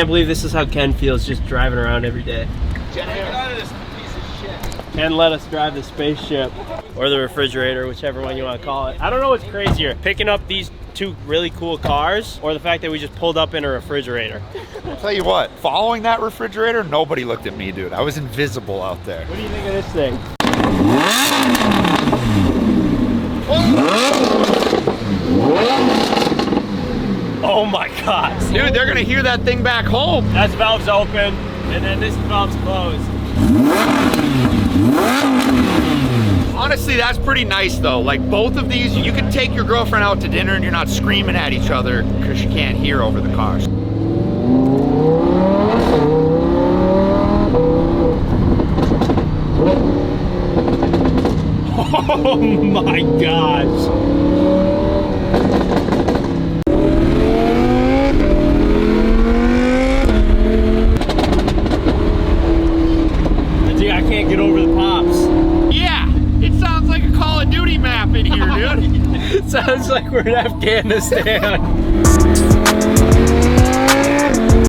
can't believe this is how Ken feels just driving around every day. Get out of this piece of shit. Ken let us drive the spaceship, or the refrigerator, whichever one you want to call it. I don't know what's crazier, picking up these two really cool cars, or the fact that we just pulled up in a refrigerator. I'll tell you what, following that refrigerator, nobody looked at me, dude. I was invisible out there. What do you think of this thing? Oh my God. Dude, they're gonna hear that thing back home. That valve's open, and then this valve's closed. Honestly, that's pretty nice though. Like both of these, you can take your girlfriend out to dinner and you're not screaming at each other because you can't hear over the cars. Oh my gosh. I can't get over the pops. Yeah, it sounds like a Call of Duty map in here, dude. It sounds like we're in Afghanistan.